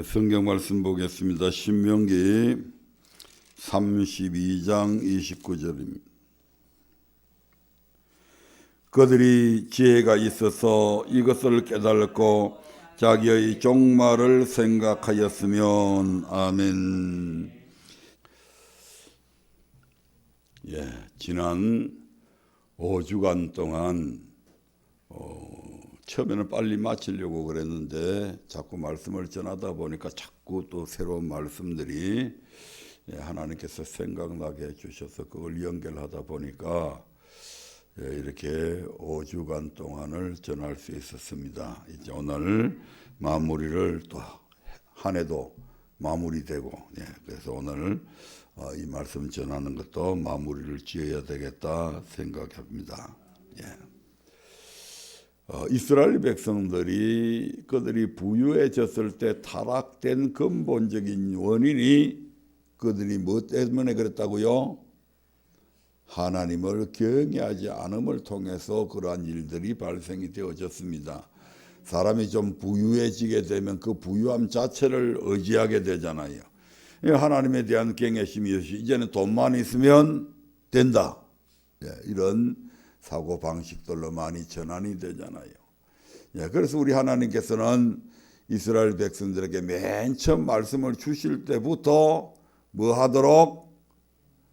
성경 말씀 보겠습니다. 신명기 32장 29절입니다. 그들이 지혜가 있어서 이것을 깨달고 자기의 종말을 생각하였으면. 아멘. 지난 5주간 동안 처음에는 빨리 마치려고 그랬는데 자꾸 말씀을 전하다 보니까 자꾸 또 새로운 말씀들이 하나님께서 생각나게 해주셔서 그걸 연결하다 보니까 이렇게 5주간 동안을 전할 수 있었습니다. 이제 오늘 마무리를 또 한 해도 마무리되고, 그래서 오늘 이 말씀 전하는 것도 마무리를 지어야 되겠다 생각합니다. 이스라엘 백성들이 그들이 부유해졌을 때 타락된 근본적인 원인이 그들이 뭐 때문에 그랬다고요? 하나님을 경외하지 않음을 통해서 그러한 일들이 발생이 되어졌습니다. 사람이 좀 부유해지게 되면 그 부유함 자체를 의지하게 되잖아요. 하나님에 대한 경외심이 이제는 돈만 있으면 된다, 이런 사고 방식들로 많이 전환이 되잖아요. 그래서 우리 하나님께서는 이스라엘 백성들에게 맨 처음 말씀을 주실 때부터 뭐 하도록?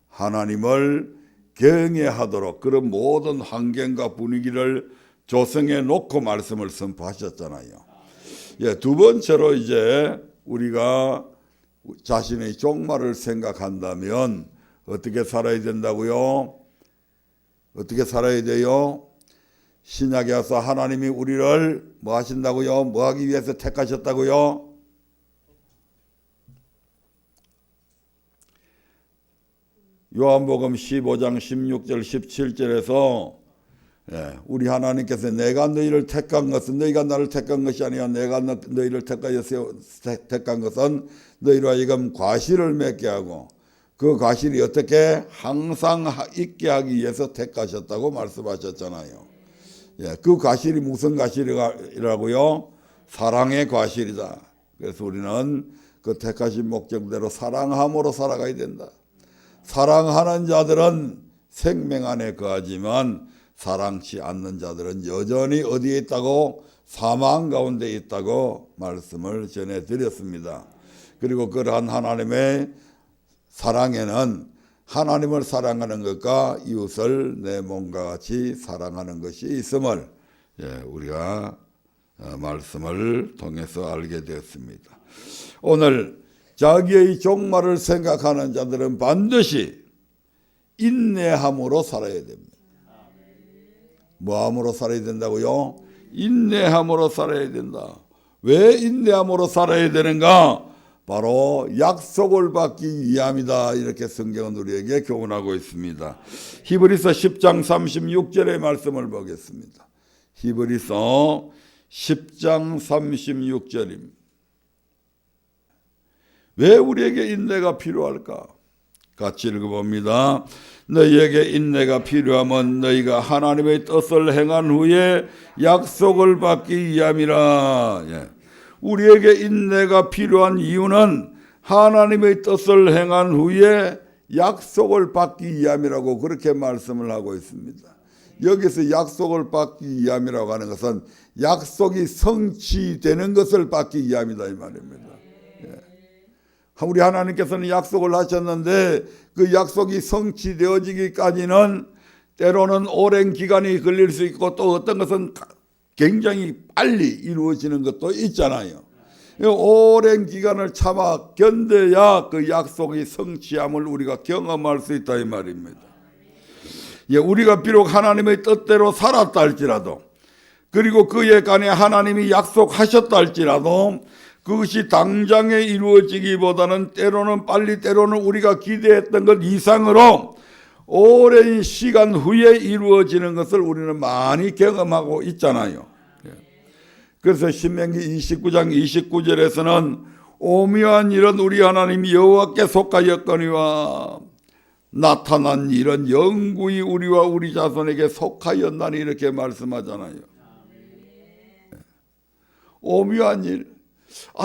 하나님을 경외하도록 그런 모든 환경과 분위기를 조성해 놓고 말씀을 선포하셨잖아요. 두 번째로 이제 우리가 자신의 종말을 생각한다면 어떻게 살아야 된다고요? 어떻게 살아야 돼요? 신약에 와서 하나님이 우리를 뭐 하신다고요? 뭐 하기 위해서 택하셨다고요? 요한복음 15장 16절 17절에서 우리 하나님께서 내가 너희를 택한 것은 너희가 나를 택한 것이 아니라 내가 너희를 택한 것은 너희로 하여금 과실을 맺게 하고 그 과실이 어떻게 항상 있게 하기 위해서 택하셨다고 말씀하셨잖아요. 그 과실이 무슨 과실이라고요? 사랑의 과실이다. 그래서 우리는 그 택하신 목적대로 사랑함으로 살아가야 된다. 사랑하는 자들은 생명 안에 거하지만 사랑치 않는 자들은 여전히 어디에 있다고? 사망 가운데 있다고 말씀을 전해드렸습니다. 그리고 그러한 하나님의 사랑에는 하나님을 사랑하는 것과 이웃을 내 몸과 같이 사랑하는 것이 있음을 우리가 말씀을 통해서 알게 되었습니다. 오늘 자기의 종말을 생각하는 자들은 반드시 인내함으로 살아야 됩니다. 뭐함으로 살아야 된다고요? 인내함으로 살아야 된다. 왜 인내함으로 살아야 되는가? 바로 약속을 받기 위함이다. 이렇게 성경은 우리에게 교훈하고 있습니다. 히브리서 10장 36절의 말씀을 보겠습니다. 히브리서 10장 36절입니다. 왜 우리에게 인내가 필요할까? 같이 읽어봅니다. 너희에게 인내가 필요하면 너희가 하나님의 뜻을 행한 후에 약속을 받기 위함이라. 우리에게 인내가 필요한 이유는 하나님의 뜻을 행한 후에 약속을 받기 위함이라고 그렇게 말씀을 하고 있습니다. 여기서 약속을 받기 위함이라고 하는 것은 약속이 성취되는 것을 받기 위함이다 이 말입니다. 우리 하나님께서는 약속을 하셨는데 그 약속이 성취되어지기까지는 때로는 오랜 기간이 걸릴 수 있고 또 어떤 것은 굉장히 빨리 이루어지는 것도 있잖아요. 오랜 기간을 참아 견뎌야 그 약속이 성취함을 우리가 경험할 수 있다 이 말입니다. 우리가 비록 하나님의 뜻대로 살았다 할지라도 그리고 그에 관해 하나님이 약속하셨다 할지라도 그것이 당장에 이루어지기보다는 때로는 빨리 때로는 우리가 기대했던 것 이상으로 오랜 시간 후에 이루어지는 것을 우리는 많이 경험하고 있잖아요. 그래서 신명기 29장 29절에서는 오묘한 일은 우리 하나님 여호와께 속하였거니와 나타난 일은 영구히 우리와 우리 자손에게 속하였나니 이렇게 말씀하잖아요. 오묘한 일.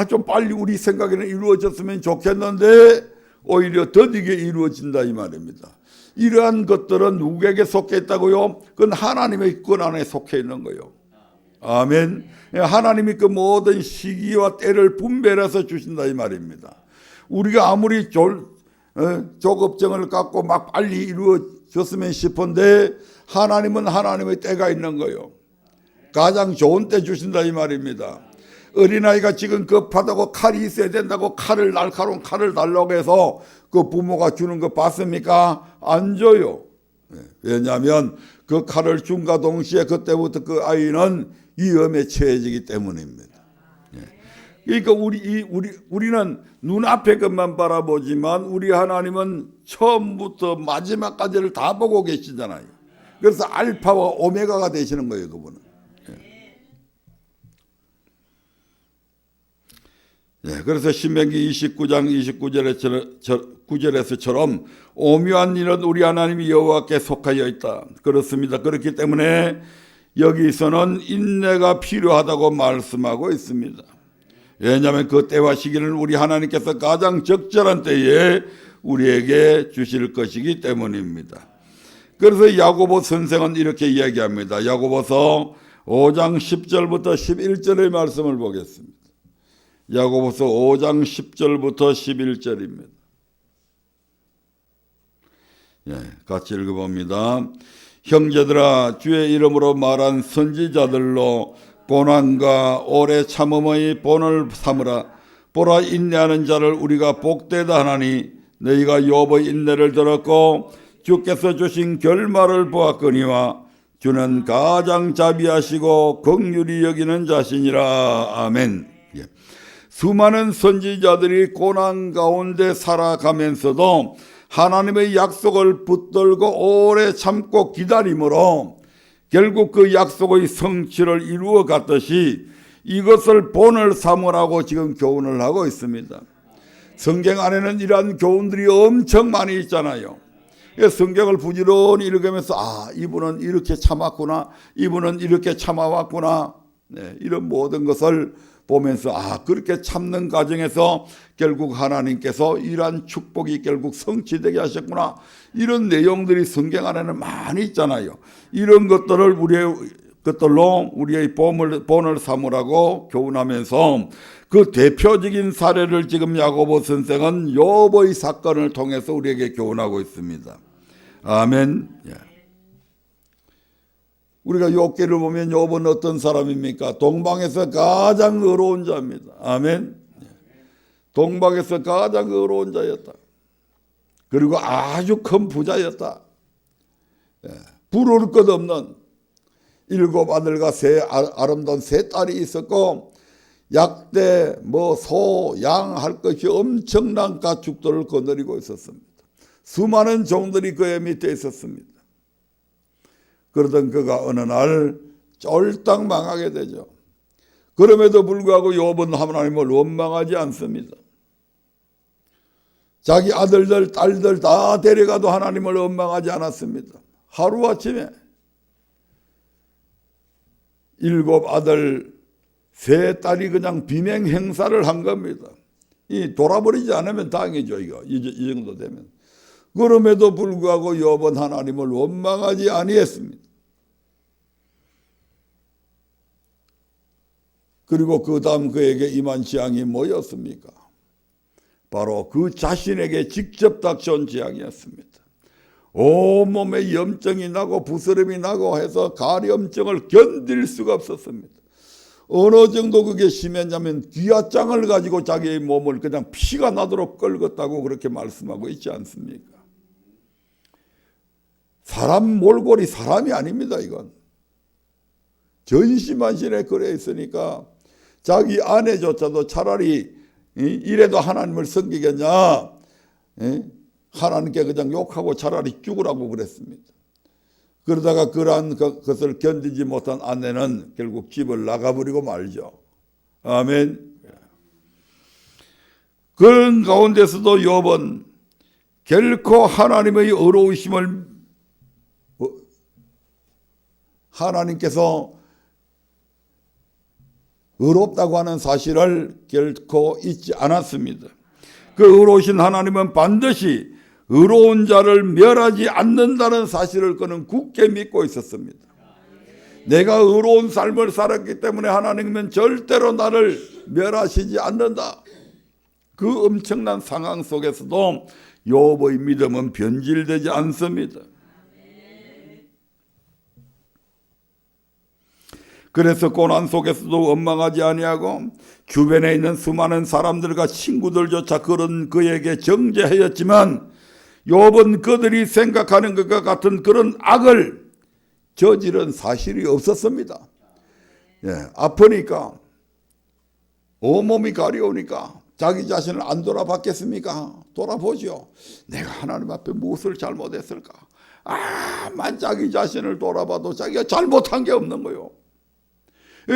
좀 빨리 우리 생각에는 이루어졌으면 좋겠는데 오히려 더디게 이루어진다 이 말입니다. 이러한 것들은 누구에게 속해 있다고요? 그건 하나님의 권 안에 속해 있는 거예요. 아멘. 하나님이 그 모든 시기와 때를 분별해서 주신다 이 말입니다. 우리가 아무리 조급증을 갖고 막 빨리 이루어졌으면 싶은데 하나님은 하나님의 때가 있는 거예요. 가장 좋은 때 주신다 이 말입니다. 어린아이가 지금 급하다고 칼이 있어야 된다고 날카로운 칼을 달라고 해서 그 부모가 주는 거 봤습니까? 안 줘요. 왜냐하면 그 칼을 준과 동시에 그때부터 그 아이는 위험에 처해지기 때문입니다. 그러니까 우리는 눈앞의 것만 바라보지만 우리 하나님은 처음부터 마지막까지를 다 보고 계시잖아요. 그래서 알파와 오메가가 되시는 거예요, 그분은. 그래서 신명기 29장 29절에서처럼 오묘한 일은 우리 하나님이 여호와께 속하여 있다. 그렇습니다. 그렇기 때문에 여기서는 인내가 필요하다고 말씀하고 있습니다. 왜냐하면 그 때와 시기는 우리 하나님께서 가장 적절한 때에 우리에게 주실 것이기 때문입니다. 그래서 야고보 선생은 이렇게 이야기합니다. 야고보서 5장 10절부터 11절의 말씀을 보겠습니다. 야고보서 5장 10절부터 11절입니다. 같이 읽어봅니다. 형제들아, 주의 이름으로 말한 선지자들로 고난과 오래 참음의 본을 삼으라. 보라, 인내하는 자를 우리가 복되다 하나니 너희가 욥의 인내를 들었고 주께서 주신 결말을 보았거니와 주는 가장 자비하시고 긍휼히 여기는 자신이라. 아멘. 수많은 선지자들이 고난 가운데 살아가면서도 하나님의 약속을 붙들고 오래 참고 기다림으로 결국 그 약속의 성취를 이루어 갔듯이 이것을 본을 삼으라고 지금 교훈을 하고 있습니다. 성경 안에는 이러한 교훈들이 엄청 많이 있잖아요. 성경을 부지런히 읽으면서 이분은 이렇게 참았구나, 이분은 이렇게 참아왔구나, 이런 모든 것을 보면서 그렇게 참는 과정에서 결국 하나님께서 이러한 축복이 결국 성취되게 하셨구나, 이런 내용들이 성경 안에는 많이 있잖아요. 이런 것들을 것들로 우리의 본을 삼으라고 교훈하면서 그 대표적인 사례를 지금 야고보 선생은 욥의 사건을 통해서 우리에게 교훈하고 있습니다. 아멘. 우리가 욥기를 보면 욥은 어떤 사람입니까? 동방에서 가장 의로운 자입니다. 아멘. 동방에서 가장 의로운 자였다. 그리고 아주 큰 부자였다. 부러울 것 없는 7 아들과 아름다운 3 딸이 있었고 약대, 소, 양 할 것이 엄청난 가축들을 거느리고 있었습니다. 수많은 종들이 그의 밑에 있었습니다. 그러던 그가 어느 날 쫄딱 망하게 되죠. 그럼에도 불구하고 욥은 하나님을 원망하지 않습니다. 자기 아들들, 딸들 다 데려가도 하나님을 원망하지 않았습니다. 하루아침에 7 아들, 3 딸이 그냥 비명 행사를 한 겁니다. 돌아버리지 않으면 당이죠, 이거. 이 정도 되면. 그럼에도 불구하고 욥은 하나님을 원망하지 아니했습니다. 그리고 그 다음 그에게 임한 재앙이 뭐였습니까? 바로 그 자신에게 직접 닥쳐온 재앙이었습니다. 온몸에 염증이 나고 부스럼이 나고 해서 가려움증을 견딜 수가 없었습니다. 어느 정도 그게 심했냐면 귀화장을 가지고 자기의 몸을 그냥 피가 나도록 긁었다고 그렇게 말씀하고 있지 않습니까? 사람 몰골이 사람이 아닙니다. 이건 전시만신에 그래 있으니까 자기 아내조차도 차라리 이래도 하나님을 섬기겠냐, 하나님께 그냥 욕하고 차라리 죽으라고 그랬습니다. 그러다가 그러한 것을 견디지 못한 아내는 결국 집을 나가버리고 말죠. 아멘. 그런 가운데서도 욥은 결코 하나님의 의로우심을 하나님께서 의롭다고 하는 사실을 결코 잊지 않았습니다. 그 의로우신 하나님은 반드시 의로운 자를 멸하지 않는다는 사실을 그는 굳게 믿고 있었습니다. 내가 의로운 삶을 살았기 때문에 하나님은 절대로 나를 멸하시지 않는다. 그 엄청난 상황 속에서도 욥의 믿음은 변질되지 않습니다. 그래서 고난 속에서도 원망하지 아니하고 주변에 있는 수많은 사람들과 친구들조차 그에게 정죄하였지만 욥은 그들이 생각하는 것과 같은 그런 악을 저지른 사실이 없었습니다. 아프니까 온몸이 가려우니까 자기 자신을 안 돌아봤겠습니까? 돌아보죠. 내가 하나님 앞에 무엇을 잘못했을까? 만 자기 자신을 돌아봐도 자기가 잘못한 게 없는 거요.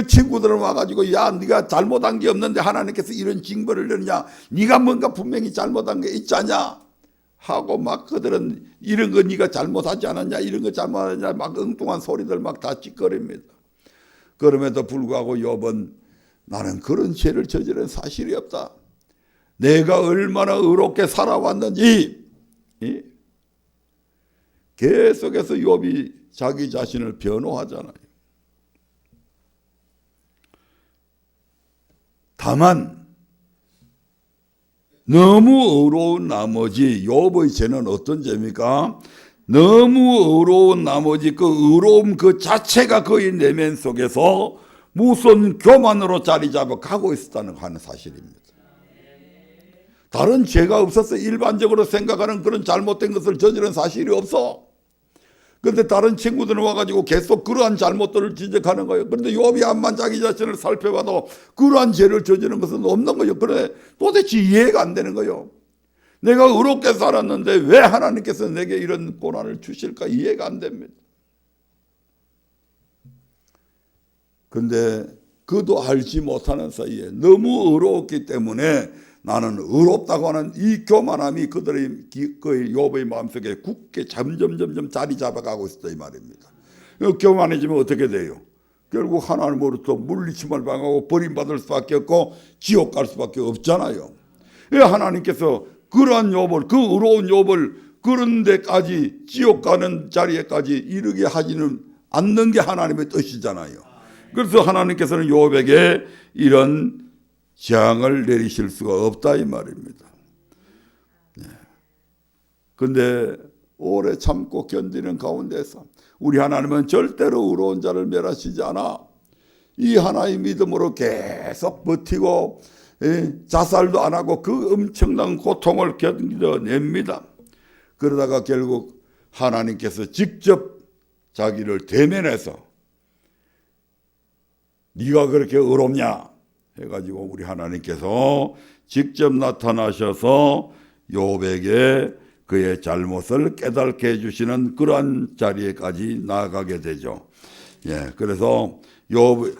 친구들은 와가지고 야 네가 잘못한 게 없는데 하나님께서 이런 징벌을 내느냐, 네가 뭔가 분명히 잘못한 게 있지 않냐 하고 막 그들은 이런 거 네가 잘못하지 않았냐, 이런 거 잘못하냐 막 엉뚱한 소리들 막 다 찌꺼립니다. 그럼에도 불구하고 욥은 나는 그런 죄를 저지른 사실이 없다. 내가 얼마나 의롭게 살아왔는지 계속해서 욥이 자기 자신을 변호하잖아요. 다만 너무 의로운 나머지 욥의 죄는 어떤 죄입니까? 너무 의로운 나머지 그 의로움 그 자체가 그의 내면 속에서 무슨 교만으로 자리 잡아 가고 있었다는 하는 사실입니다. 다른 죄가 없어서 일반적으로 생각하는 그런 잘못된 것을 저지른 사실이 없어. 그런데 다른 친구들은 와가지고 계속 그러한 잘못들을 지적하는 거예요. 그런데 욥이 암만 자기 자신을 살펴봐도 그러한 죄를 저지른 것은 없는 거예요. 그런데 도대체 이해가 안 되는 거예요. 내가 의롭게 살았는데 왜 하나님께서 내게 이런 고난을 주실까 이해가 안 됩니다. 그런데 그도 알지 못하는 사이에 너무 의로웠기 때문에 나는 의롭다고 하는 이 교만함이 그들의 욥의 마음속에 굳게 점점 자리 잡아가고 있었다 이 말입니다. 교만해지면 어떻게 돼요? 결국 하나님으로부터 물리침을 당하고 버림받을 수밖에 없고 지옥 갈 수밖에 없잖아요. 하나님께서 그러한 욥을, 그 의로운 욥을 그런 데까지 지옥 가는 자리에까지 이르게 하지는 않는 게 하나님의 뜻이잖아요. 그래서 하나님께서는 욥에게 이런 재앙을 내리실 수가 없다 이 말입니다. 그런데 오래 참고 견디는 가운데서 우리 하나님은 절대로 의로운 자를 멸하시지 않아. 이 하나의 믿음으로 계속 버티고 자살도 안 하고 그 엄청난 고통을 견뎌냅니다. 그러다가 결국 하나님께서 직접 자기를 대면해서 네가 그렇게 의롭냐 해가지고 우리 하나님께서 직접 나타나셔서 욥에게 그의 잘못을 깨닫게 해주시는 그러한 자리에까지 나아가게 되죠. 그래서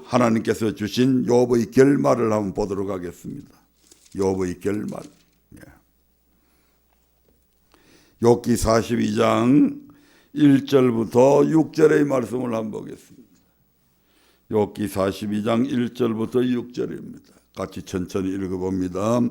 하나님께서 주신 욥의 결말을 한번 보도록 하겠습니다. 욥의 결말. 욥기 42장 1절부터 6절의 말씀을 한번 보겠습니다. 욥기 42장 1절부터 6절입니다. 같이 천천히 읽어봅니다.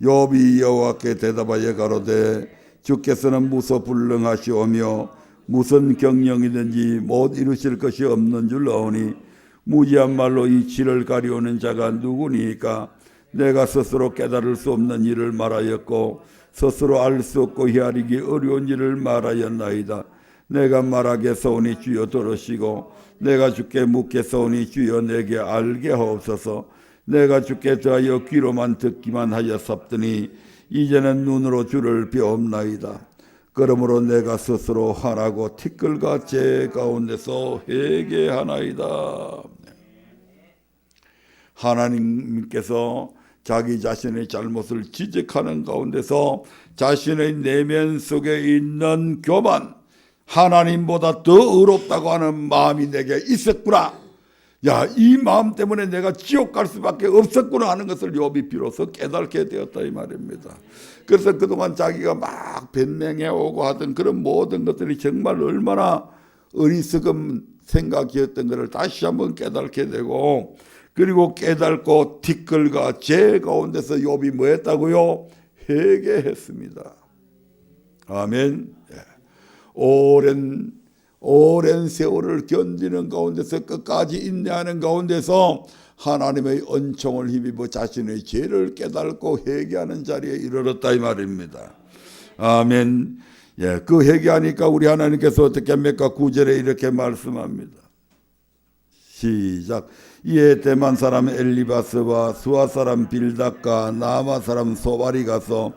욥이 여호와께 대답하여 가로되 주께서는 무소불능하시오며 무슨 경영이든지 못 이루실 것이 없는 줄 아오니 무지한 말로 이치를 가리우는 자가 누구니까? 내가 스스로 깨달을 수 없는 일을 말하였고 스스로 알 수 없고 헤아리기 어려운 일을 말하였나이다. 내가 말하겠사오니 주여 들으시고 내가 주께 묻겠사오니 주여 내게 알게 하옵소서. 내가 주께 대하여 귀로만 듣기만 하였사오니 이제는 눈으로 주를 배옵나이다. 그러므로 내가 스스로 화나고 티끌과 재 가운데서 회개하나이다. 하나님께서 자기 자신의 잘못을 지적하는 가운데서 자신의 내면 속에 있는 교만, 하나님보다 더 의롭다고 하는 마음이 내게 있었구나. 이 마음 때문에 내가 지옥 갈 수밖에 없었구나 하는 것을 욥이 비로소 깨닫게 되었다 이 말입니다. 그래서 그동안 자기가 막 변명해오고 하던 그런 모든 것들이 정말 얼마나 어리석은 생각이었던 것을 다시 한번 깨닫게 되고, 그리고 깨닫고 티끌과 재 가운데서 욥이 뭐 했다고요? 회개했습니다. 아멘. 오랜 세월을 견디는 가운데서 끝까지 인내하는 가운데서 하나님의 은총을 힘입어 자신의 죄를 깨닫고 회개하는 자리에 이르렀다 이 말입니다. 아멘. 그 회개하니까 우리 하나님께서 어떻게 합니까? 9절에 이렇게 말씀합니다. 시작. 이에 대만 사람 엘리바스와 수아 사람 빌닷과 나아마 사람 소발이 가서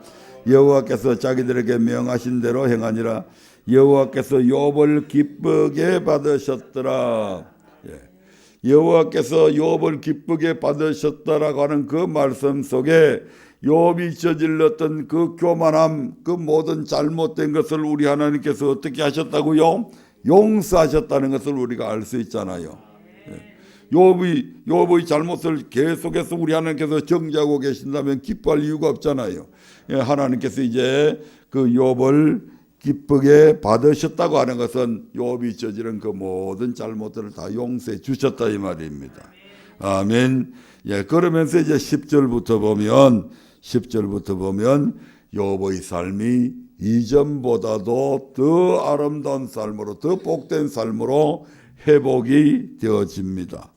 여호와께서 자기들에게 명하신 대로 행하니라. 여호와께서 욥을 기쁘게 받으셨더라. 여호와께서 욥을 기쁘게 받으셨다라고 하는 그 말씀 속에 욥이 저질렀던 그 교만함, 그 모든 잘못된 것을 우리 하나님께서 어떻게 하셨다고요? 용서하셨다는 것을 우리가 알 수 있잖아요. 욥의 잘못을 계속해서 우리 하나님께서 정죄하고 계신다면 기뻐할 이유가 없잖아요. 하나님께서 이제 그 욥을 기쁘게 받으셨다고 하는 것은 욥이 저지른 그 모든 잘못들을 다 용서해 주셨다 이 말입니다. 아멘. 그러면서 이제 10절부터 보면 욥의 삶이 이전보다도 더 아름다운 삶으로, 더 복된 삶으로 회복이 되어집니다.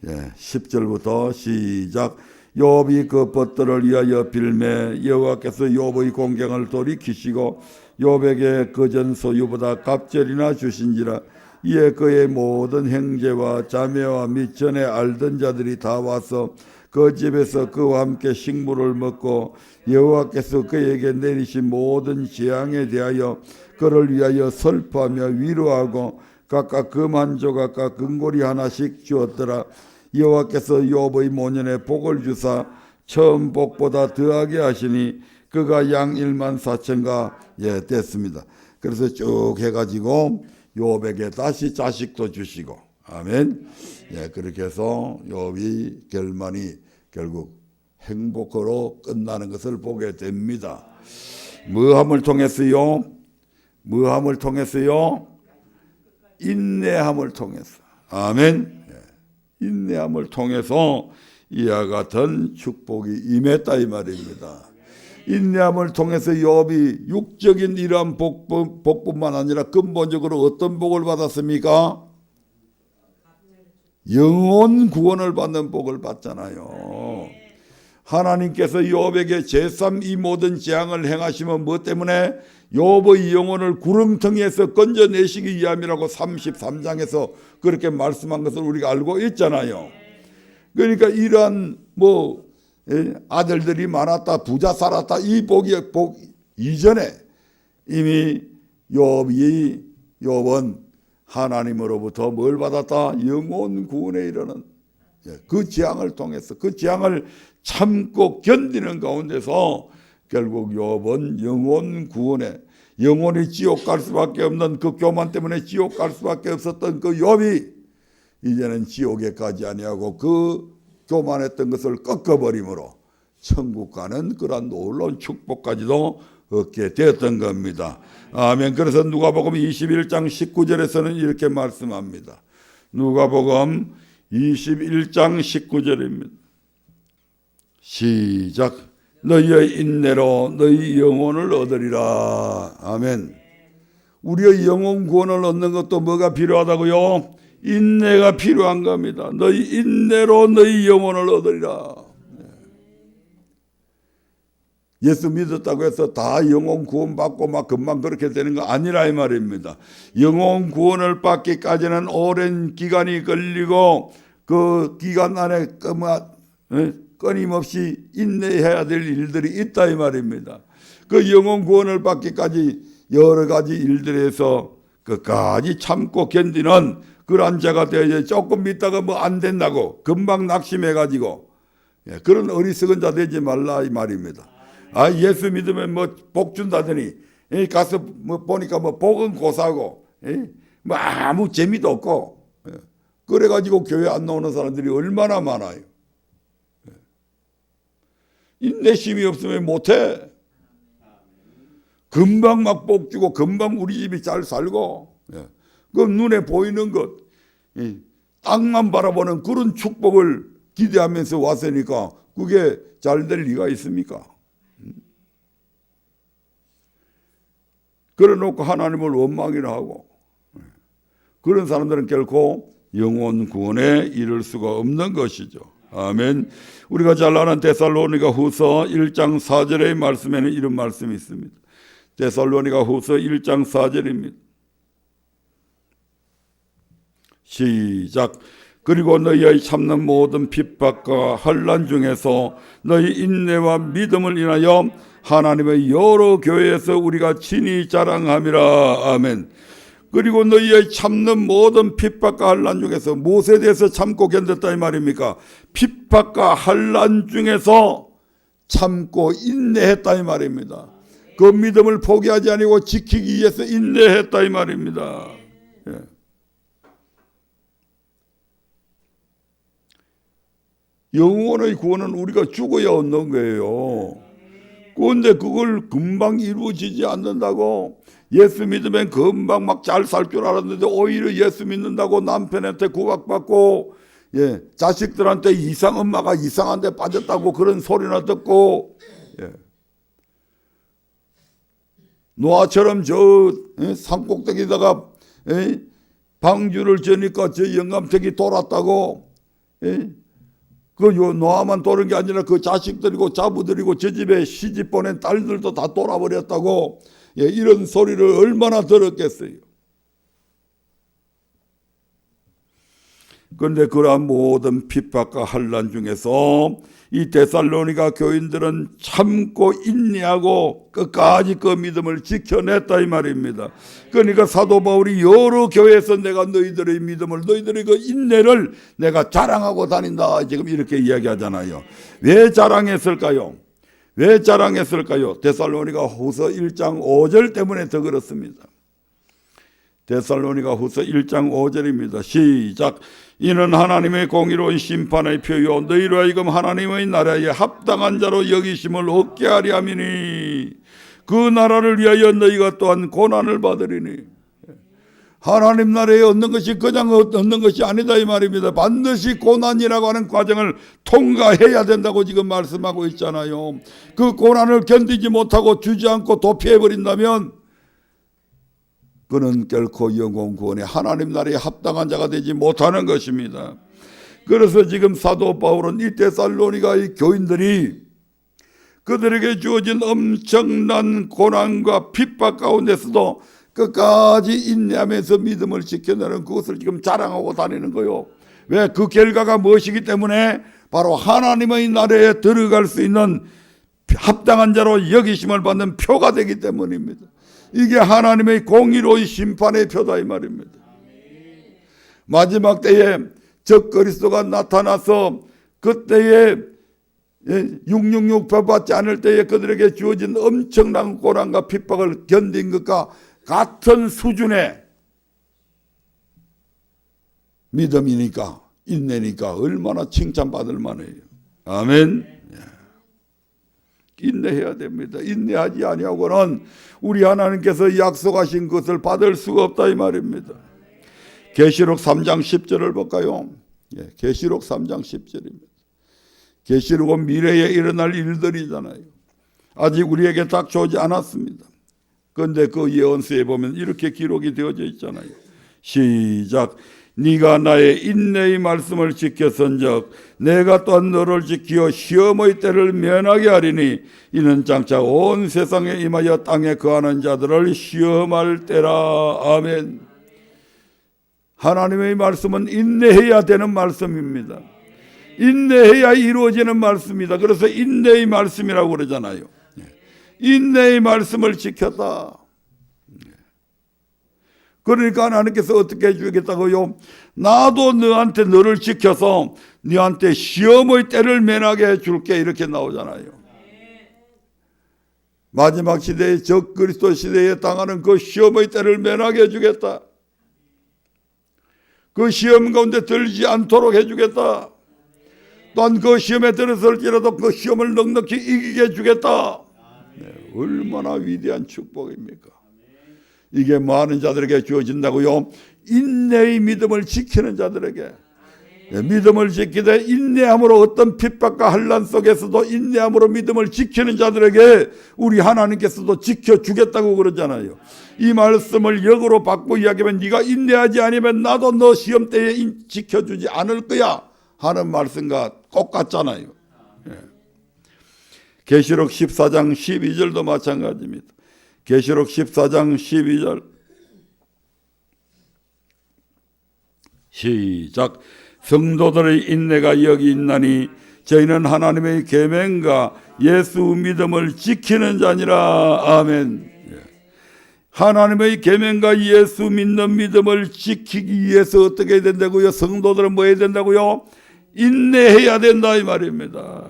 10절부터 시작. 욥이 그 벗들을 위하여 빌매 여호와께서 욥의 공경을 돌이키시고 욥에게 그전 소유보다 갑절이나 주신지라. 이에 그의 모든 형제와 자매와 및 전에 알던 자들이 다 와서 그 집에서 그와 함께 식물을 먹고 여호와께서 그에게 내리신 모든 재앙에 대하여 그를 위하여 슬퍼하며 위로하고 각각 금한 조각과 금고리 하나씩 주었더라. 여호와께서 욥의 모년에 복을 주사 처음 복보다 더하게 하시니 그가 양 1만 4천가 됐습니다. 그래서 쭉 해가지고 욥에게 다시 자식도 주시고, 아멘. 그렇게 해서 욥이 결말이 결국 행복으로 끝나는 것을 보게 됩니다. 뭐함을 통해서요? 인내함을 통해서. 아멘. 인내함을 통해서 이와 같은 축복이 임했다 이 말입니다. 인내함을 통해서 욥이 육적인 이러한 복뿐만 아니라 근본적으로 어떤 복을 받았습니까? 영혼 구원을 받는 복을 받잖아요. 하나님께서 욥에게 제3 이 모든 재앙을 행하시면 뭐 때문에? 욥의 영혼을 구렁텅이에서 건져내시기 위함이라고 33장에서 그렇게 말씀한 것을 우리가 알고 있잖아요. 그러니까 이러한 아들들이 많았다, 부자 살았다, 이 복 이전에 이미 욥은 하나님으로부터 뭘 받았다? 영혼 구원에 이르는 그 재앙을 통해서, 그 재앙을 참고 견디는 가운데서 결국 욥은 영혼 구원에, 영혼이 지옥 갈 수밖에 없는 그 교만 때문에 지옥 갈 수밖에 없었던 그 욥이 이제는 지옥에 가지 아니하고 그 교만했던 것을 꺾어버림으로 천국 가는 그런 놀라운 축복까지도 얻게 되었던 겁니다. 아멘. 그래서 누가복음 21장 19절에서는 이렇게 말씀합니다. 누가복음 21장 19절입니다. 시작. 너희의 인내로 너희 영혼을 얻으리라. 아멘. 우리의 영혼 구원을 얻는 것도 뭐가 필요하다고요? 인내가 필요한 겁니다. 너희 인내로 너희 영혼을 얻으리라. 예수 믿었다고 해서 다 영혼 구원 받고 막 금방 그렇게 되는 거 아니라 이 말입니다. 영혼 구원을 받기까지는 오랜 기간이 걸리고 그 기간 안에 끊임없이 인내해야 될 일들이 있다 이 말입니다. 그 영혼 구원을 받기까지 여러 가지 일들에서 끝까지 참고 견디는 그런 자가 되어야 조금 있다가 안 된다고 금방 낙심해가지고 그런 어리석은 자 되지 말라 이 말입니다. 예수 믿으면 복 준다더니 가서 보니까 복은 고사고 아무 재미도 없고 그래가지고 교회 안 나오는 사람들이 얼마나 많아요. 인내심이 없으면 못해. 금방 막 복 주고 금방 우리 집이 잘 살고 그 눈에 보이는 것, 땅만 바라보는 그런 축복을 기대하면서 왔으니까 그게 잘 될 리가 있습니까? 그래 놓고 하나님을 원망이나 하고, 그런 사람들은 결코 영혼 구원에 이를 수가 없는 것이죠. 아멘. 우리가 잘 아는 데살로니가 후서 1장 4절의 말씀에는 이런 말씀이 있습니다. 데살로니가 후서 1장 4절입니다. 시작. 그리고 너희의 참는 모든 핍박과 환난 중에서 너희 인내와 믿음을 인하여 하나님의 여러 교회에서 우리가 친히 자랑함이라. 아멘. 그리고 너희의 참는 모든 핍박과 환난 중에서 무엇에 대해서 참고 견뎠다 이 말입니까? 핍박과 환난 중에서 참고 인내했다 이 말입니다. 그 믿음을 포기하지 아니고 지키기 위해서 인내했다 이 말입니다. 예. 영혼의 구원은 우리가 죽어야 얻는 거예요. 그런데 그걸 금방 이루어지지 않는다고, 예수 믿으면 금방 막 잘 살 줄 알았는데 오히려 예수 믿는다고 남편한테 구박받고, 예, 자식들한테 엄마가 이상한 데 빠졌다고 그런 소리나 듣고, 예. 노아처럼 산꼭대기다가 방주를 지니까 저 영감택이 돌았다고, 예? 노아만 도는 게 아니라 그 자식들이고 자부들이고 저 집에 시집 보낸 딸들도 다 돌아버렸다고, 예, 이런 소리를 얼마나 들었겠어요. 그런데 그러한 모든 핍박과 환난 중에서 이 데살로니가 교인들은 참고 인내하고 끝까지 그 믿음을 지켜냈다 이 말입니다. 그러니까 사도 바울이 여러 교회에서 내가 너희들의 믿음을, 너희들의 그 인내를 내가 자랑하고 다닌다 지금 이렇게 이야기하잖아요. 왜 자랑했을까요? 왜 자랑했을까요? 데살로니가 후서 1장 5절 때문에 더 그렇습니다. 데살로니가 후서 1장 5절입니다. 시작. 이는 하나님의 공의로운 심판의 표요 너희로 하여금 하나님의 나라에 합당한 자로 여기심을 얻게 하리 함이니 그 나라를 위하여 너희가 또한 고난을 받으리니. 하나님 나라에 얻는 것이 그냥 얻는 것이 아니다 이 말입니다. 반드시 고난이라고 하는 과정을 통과해야 된다고 지금 말씀하고 있잖아요. 그 고난을 견디지 못하고 주저앉고 도피해버린다면 그는 결코 영혼 구원에 하나님 나라에 합당한 자가 되지 못하는 것입니다. 그래서 지금 사도 바울은 이 데살로니가의 교인들이 그들에게 주어진 엄청난 고난과 핍박 가운데서도 끝까지 인내하면서 믿음을 지켜내는 그것을 지금 자랑하고 다니는 거요. 왜? 그 결과가 무엇이기 때문에 바로 하나님의 나라에 들어갈 수 있는 합당한 자로 여기심을 받는 표가 되기 때문입니다. 이게 하나님의 공의로운 심판의 표다 이 말입니다. 마지막 때에 적 그리스도가 나타나서 그때에 666표 받지 않을 때에 그들에게 주어진 엄청난 고난과 핍박을 견딘 것과 같은 수준의 믿음이니까, 인내니까 얼마나 칭찬받을 만해요. 아멘. 인내해야 됩니다. 인내하지 아니하고는 우리 하나님께서 약속하신 것을 받을 수가 없다 이 말입니다. 계시록 3장 10절을 볼까요? 예, 계시록 3장 10절입니다. 계시록은 미래에 일어날 일들이잖아요. 아직 우리에게 닥쳐오지 않았습니다. 그런데 그 예언서에 보면 이렇게 기록이 되어져 있잖아요. 시작. 네가 나의 인내의 말씀을 지켰은즉 내가 또한 너를 지키어 시험의 때를 면하게 하리니 이는 장차 온 세상에 임하여 땅에 거하는 자들을 시험할 때라. 아멘. 하나님의 말씀은 인내해야 되는 말씀입니다. 인내해야 이루어지는 말씀입니다. 그래서 인내의 말씀이라고 그러잖아요. 인내의 말씀을 지켰다. 그러니까 하나님께서 어떻게 해주겠다고요? 나도 너한테 너를 지켜서 너한테 시험의 때를 면하게 해줄게 이렇게 나오잖아요. 마지막 시대에 적 그리스도 시대에 당하는 그 시험의 때를 면하게 해주겠다. 그 시험 가운데 들지 않도록 해주겠다. 또한 그 시험에 들었을지라도 그 시험을 넉넉히 이기게 해주겠다. 네, 얼마나 위대한 축복입니까? 이게 많은 자들에게 주어진다고요? 인내의 믿음을 지키는 자들에게, 믿음을 지키되 인내함으로 어떤 핍박과 환난 속에서도 인내함으로 믿음을 지키는 자들에게 우리 하나님께서도 지켜주겠다고 그러잖아요. 이 말씀을 역으로 바꾸고 이야기하면 네가 인내하지 않으면 나도 너 시험 때에 지켜주지 않을 거야 하는 말씀과 똑같잖아요. 계시록 14장 12절도 마찬가지입니다. 계시록 14장 12절 시작. 성도들의 인내가 여기 있나니 저희는 하나님의 계명과 예수 믿음을 지키는 자니라. 아멘. 하나님의 계명과 예수 믿는 믿음을 지키기 위해서 어떻게 해야 된다고요? 성도들은 뭐 해야 된다고요? 인내해야 된다 이 말입니다.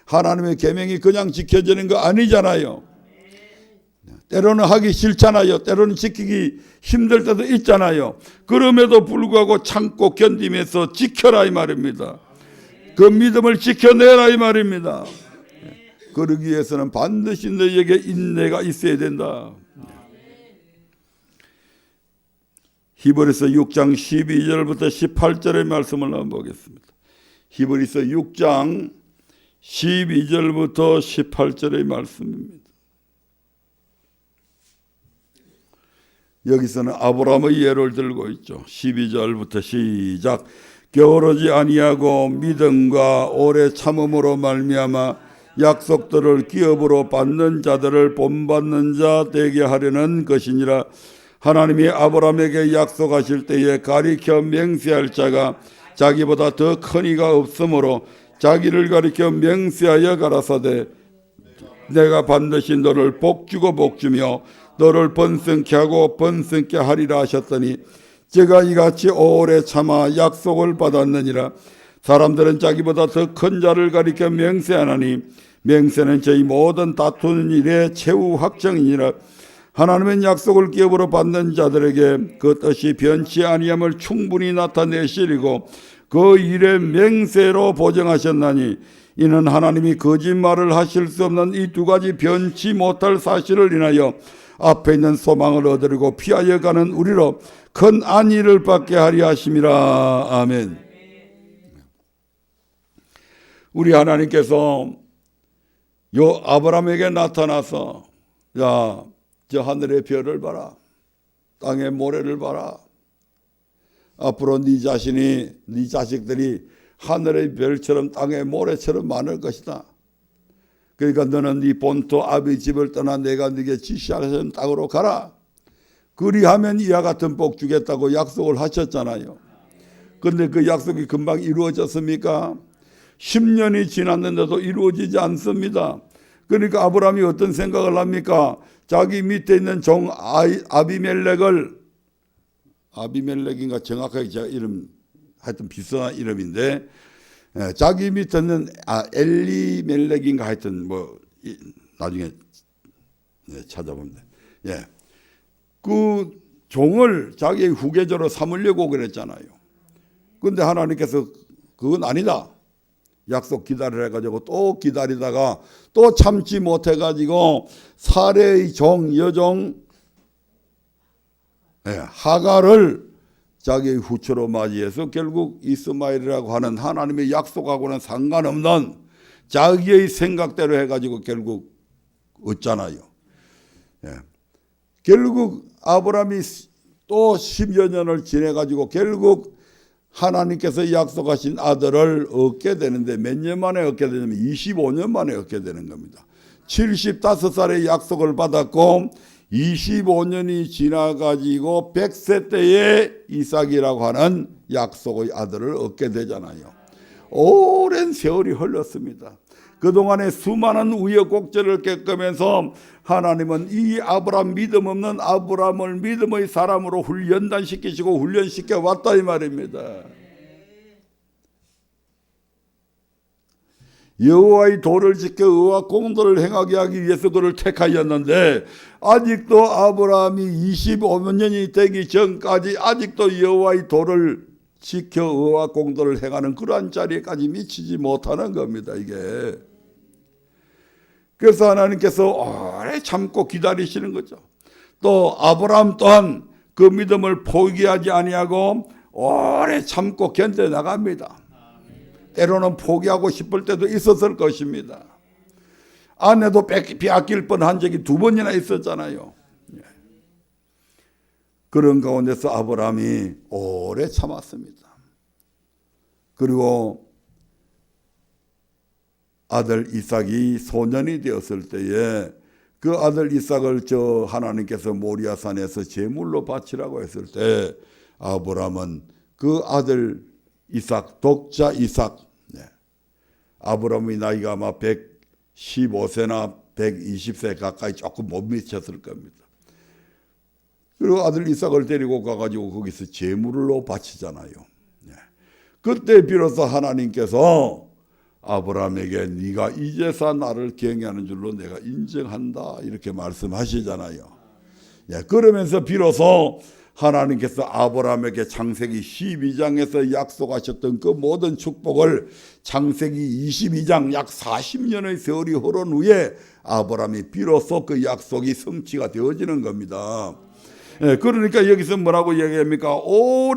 하나님의 계명이 그냥 지켜지는 거 아니잖아요. 때로는 하기 싫잖아요. 때로는 지키기 힘들 때도 있잖아요. 그럼에도 불구하고 참고 견디면서 지켜라 이 말입니다. 그 믿음을 지켜내라 이 말입니다. 그러기 위해서는 반드시 너희에게 인내가 있어야 된다. 히브리서 6장 12절부터 18절의 말씀을 한번 보겠습니다. 히브리서 6장 12절부터 18절의 말씀입니다. 여기서는 아브라함의 예를 들고 있죠. 12절부터 시작. 게으르지 아니하고 믿음과 오래 참음으로 말미암아 약속들을 기업으로 받는 자들을 본받는 자 되게 하려는 것이니라. 하나님이 아브라함에게 약속하실 때에 가리켜 맹세할 자가 자기보다 더 큰 이가 없으므로 자기를 가리켜 맹세하여 가라사대 내가 반드시 너를 복주고 복주며 너를 번성케 하고 번성케 하리라 하셨더니 제가 이같이 오래 참아 약속을 받았느니라. 사람들은 자기보다 더 큰 자를 가리켜 맹세하나니 맹세는 저희 모든 다투는 일의 최후 확정이니라. 하나님은 약속을 기업으로 받는 자들에게 그 뜻이 변치 아니함을 충분히 나타내시리고 그 일의 맹세로 보정하셨나니 이는 하나님이 거짓말을 하실 수 없는 이 두 가지 변치 못할 사실을 인하여 앞에 있는 소망을 얻으려고 피하여 가는 우리로 큰 안위를 받게 하리 하심이라. 아멘. 우리 하나님께서 요 아브라함에게 나타나서 야, 저 하늘의 별을 봐라. 땅의 모래를 봐라. 앞으로 네 자신이 네 자식들이 하늘의 별처럼 땅의 모래처럼 많을 것이다. 그러니까 너는 네 본토 아비 집을 떠나 내가 네게 지시하는 땅으로 가라. 그리하면 이와 같은 복 주겠다고 약속을 하셨잖아요. 그런데 그 약속이 금방 이루어졌습니까? 10년이 지났는데도 이루어지지 않습니다. 그러니까 아브라함이 어떤 생각을 합니까? 자기 밑에 있는 종 아비멜렉인가 정확하게 제가 이름 하여튼 비슷한 이름인데 자기 밑에는 엘리멜렉인가 하여튼 뭐 나중에 찾아보면 돼. 예, 그 종을 자기의 후계자로 삼으려고 그랬잖아요. 그런데 하나님께서 그건 아니다. 약속 기다리라 해가지고 또 기다리다가 또 참지 못해가지고 사레의 종 여종 하갈을 자기의 후처로 맞이해서 결국 이스마엘이라고 하는 하나님의 약속하고는 상관없는 자기의 생각대로 해가지고 결국 얻잖아요. 결국 아브라함이 또 10여 년을 지내가지고 결국 하나님께서 약속하신 아들을 얻게 되는데 몇 년 만에 얻게 되냐면 25년 만에 얻게 되는 겁니다. 75살에 약속을 받았고 25년이 지나가지고 100세 때에 이삭이라고 하는 약속의 아들을 얻게 되잖아요. 오랜 세월이 흘렀습니다. 그동안에 수많은 우여곡절을 겪으면서 하나님은 이 아브라함 믿음 없는 아브라함을 믿음의 사람으로 연단시키시고 훈련시켜 왔다 이 말입니다. 여호와의 도를 지켜 의와 공도를 행하게 하기 위해서 그를 택하였는데 아직도 아브라함이 25년이 되기 전까지 아직도 여호와의 도를 지켜 의와 공도를 행하는 그러한 자리까지 미치지 못하는 겁니다. 이게 그래서 하나님께서 오래 참고 기다리시는 거죠. 또 아브라함 또한 그 믿음을 포기하지 아니하고 오래 참고 견뎌나갑니다. 때로는 포기하고 싶을 때도 있었을 것입니다. 아내도 빼앗길 뻔한 적이 2번이나 있었잖아요. 그런 가운데서 아브라함이 오래 참았습니다. 그리고 아들 이삭이 소년이 되었을 때에 그 아들 이삭을 하나님께서 모리아산에서 제물로 바치라고 했을 때 아브라함은 그 아들 이삭, 독자 이삭, 아브라함의 나이가 아마 115세나 120세 가까이 조금 못 미쳤을 겁니다. 그리고 아들 이삭을 데리고 가가지고 거기서 제물로 바치잖아요. 그때 비로소 하나님께서 아브라함에게 네가 이제서 나를 경외하는 줄로 내가 인정한다 이렇게 말씀하시잖아요. 그러면서 비로소 하나님께서 아브라함에게 창세기 12장에서 약속하셨던 그 모든 축복을 창세기 22장 약 40년의 세월이 흐른 후에 아브라함이 비로소 그 약속이 성취가 되어지는 겁니다. 그러니까 여기서 뭐라고 얘기합니까?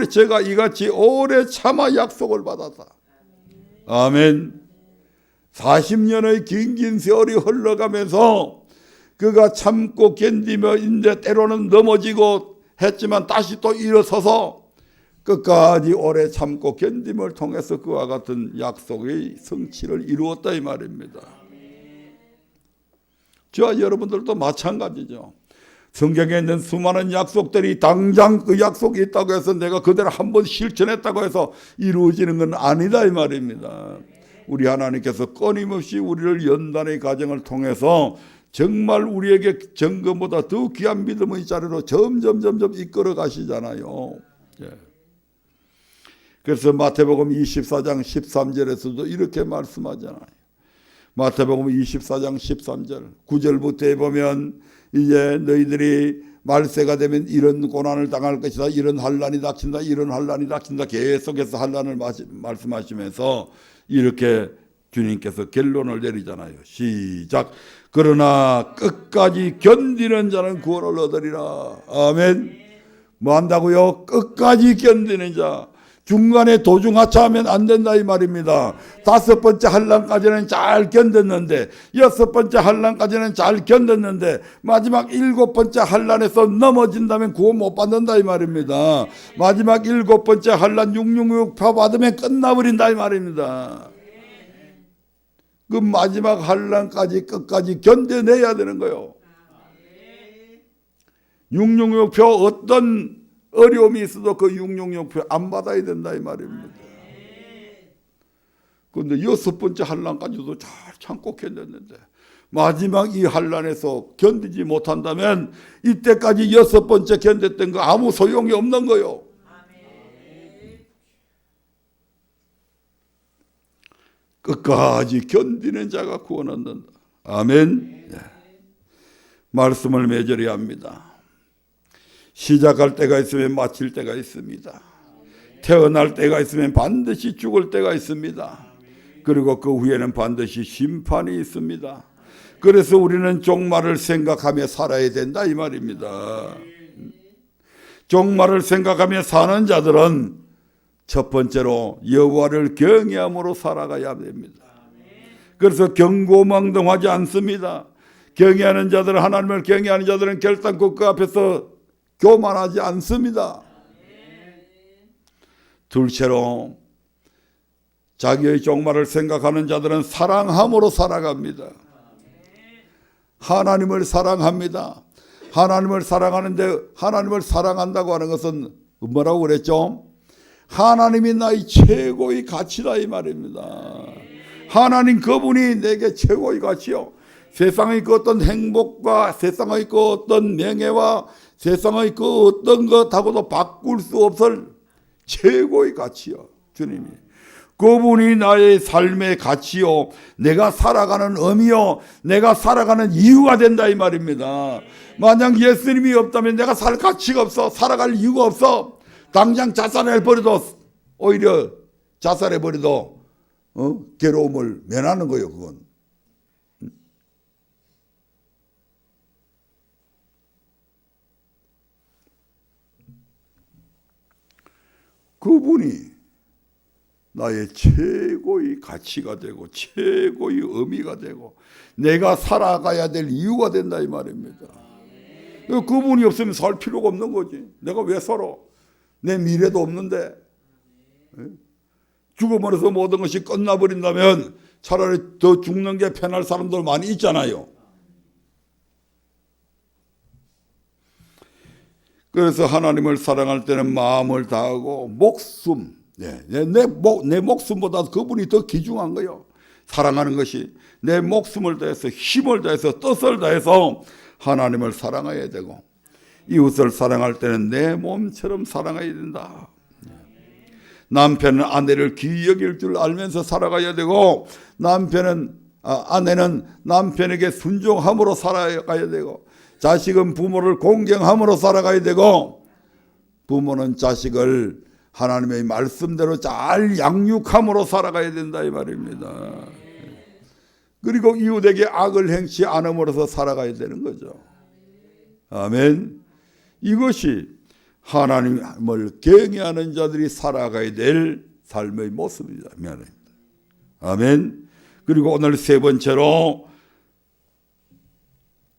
제가 이같이 오래 참아 약속을 받았다. 아멘. 40년의 긴 세월이 흘러가면서 그가 참고 견디며 이제 때로는 넘어지고 했지만 다시 또 일어서서 끝까지 오래 참고 견딤을 통해서 그와 같은 약속의 성취를 이루었다 이 말입니다. 저와 여러분들도 마찬가지죠. 성경에 있는 수많은 약속들이 당장 그 약속이 있다고 해서 내가 그대로 한번 실천했다고 해서 이루어지는 건 아니다 이 말입니다. 우리 하나님께서 끊임없이 우리를 연단의 과정을 통해서 정말 우리에게 정금보다 더 귀한 믿음의 자리로 점점 이끌어 가시잖아요. 그래서 마태복음 24장 13절에서도 이렇게 말씀하잖아요. 마태복음 24장 13절 9절부터 보면 이제 너희들이 말세가 되면 이런 고난을 당할 것이다. 이런 환난이 닥친다. 이런 환난이 닥친다. 계속해서 환난을 말씀하시면서 이렇게 주님께서 결론을 내리잖아요. 시작. 그러나 끝까지 견디는 자는 구원을 얻으리라. 아멘. 뭐 한다고요? 끝까지 견디는 자. 중간에 도중하차하면 안 된다 이 말입니다. 5번째 환난까지는 잘 견뎠는데 6번째 환난까지는 잘 견뎠는데 마지막 7번째 환난에서 넘어진다면 구원 못 받는다 이 말입니다. 마지막 7번째 환난 666표 받으면 끝나버린다 이 말입니다. 그 마지막 환난까지 끝까지 견뎌내야 되는 거예요. 666표 어떤 어려움이 있어도 그 666표 안 받아야 된다 이 말입니다. 그런데 6번째 환난까지도 잘 참고 견뎠는데 마지막 이 환난에서 견디지 못한다면 이때까지 6번째 견뎠던 거 아무 소용이 없는 거요. 끝까지 견디는 자가 구원 얻는다. 아멘. 말씀을 맺으려 합니다. 시작할 때가 있으면 마칠 때가 있습니다. 태어날 때가 있으면 반드시 죽을 때가 있습니다. 그리고 그 후에는 반드시 심판이 있습니다. 그래서 우리는 종말을 생각하며 살아야 된다 이 말입니다. 종말을 생각하며 사는 자들은 첫 번째로 여호와를 경외함으로 살아가야 됩니다. 그래서 경고망동하지 않습니다. 경외하는 자들은 하나님을 경외하는 자들은 결단코 그 앞에서 교만하지 않습니다. 둘째로 자기의 종말을 생각하는 자들은 사랑함으로 살아갑니다. 하나님을 사랑합니다. 하나님을 사랑하는데 하나님을 사랑한다고 하는 것은 뭐라고 그랬죠? 하나님이 나의 최고의 가치다 이 말입니다. 하나님 그분이 내게 최고의 가치요. 세상의 그 어떤 행복과 세상의 그 어떤 명예와 세상의 그 어떤 것하고도 바꿀 수 없을 최고의 가치요. 주님이. 그분이 나의 삶의 가치요. 내가 살아가는 의미요. 내가 살아가는 이유가 된다 이 말입니다. 만약 예수님이 없다면 내가 살 가치가 없어. 살아갈 이유가 없어. 당장 자살해버려도 오히려 자살해버려도 괴로움을 면하는 거예요. 그건. 그분이 나의 최고의 가치가 되고 최고의 의미가 되고 내가 살아가야 될 이유가 된다 이 말입니다. 그분이 없으면 살 필요가 없는 거지. 내가 왜 살아? 내 미래도 없는데. 죽어버려서 모든 것이 끝나버린다면 차라리 더 죽는 게 편할 사람들 많이 있잖아요. 그래서 하나님을 사랑할 때는 마음을 다하고 목숨, 내 목숨보다 그분이 더 귀중한 거예요. 사랑하는 것이 내 목숨을 다해서 힘을 다해서 뜻을 다해서 하나님을 사랑해야 되고 이웃을 사랑할 때는 내 몸처럼 사랑해야 된다. 남편은 아내를 귀히 여길 줄 알면서 살아가야 되고 아내는 남편에게 순종함으로 살아가야 되고 자식은 부모를 공경함으로 살아가야 되고 부모는 자식을 하나님의 말씀대로 잘 양육함으로 살아가야 된다 이 말입니다. 그리고 이웃에게 악을 행치 않음으로써 살아가야 되는 거죠. 아멘. 이것이 하나님을 경외하는 자들이 살아가야 될 삶의 모습입니다. 아멘. 그리고 오늘 세 번째로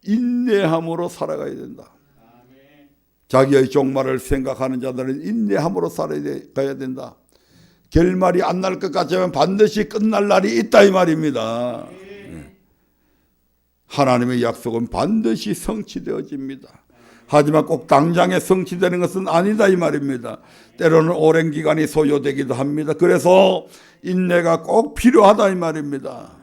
인내함으로 살아가야 된다. 자기의 종말을 생각하는 자들은 인내함으로 살아가야 된다. 결말이 안 날 것 같지만 반드시 끝날 날이 있다 이 말입니다. 하나님의 약속은 반드시 성취되어집니다. 하지만 꼭 당장에 성취되는 것은 아니다 이 말입니다. 때로는 오랜 기간이 소요되기도 합니다. 그래서 인내가 꼭 필요하다 이 말입니다.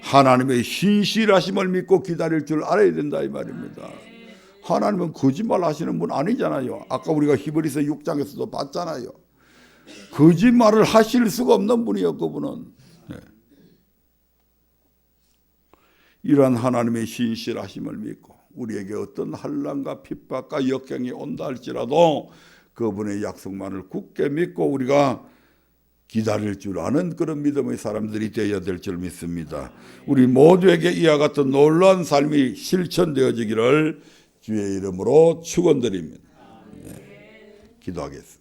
하나님의 신실하심을 믿고 기다릴 줄 알아야 된다 이 말입니다. 하나님은 거짓말 하시는 분 아니잖아요. 아까 우리가 히브리서 6장에서도 봤잖아요. 거짓말을 하실 수가 없는 분이요 그분은. 이러한 하나님의 신실하심을 믿고 우리에게 어떤 환난과 핍박과 역경이 온다 할지라도 그분의 약속만을 굳게 믿고 우리가 기다릴 줄 아는 그런 믿음의 사람들이 되어야 될 줄 믿습니다. 우리 모두에게 이와 같은 놀라운 삶이 실천되어지기를 주의 이름으로 축원드립니다. 기도하겠습니다.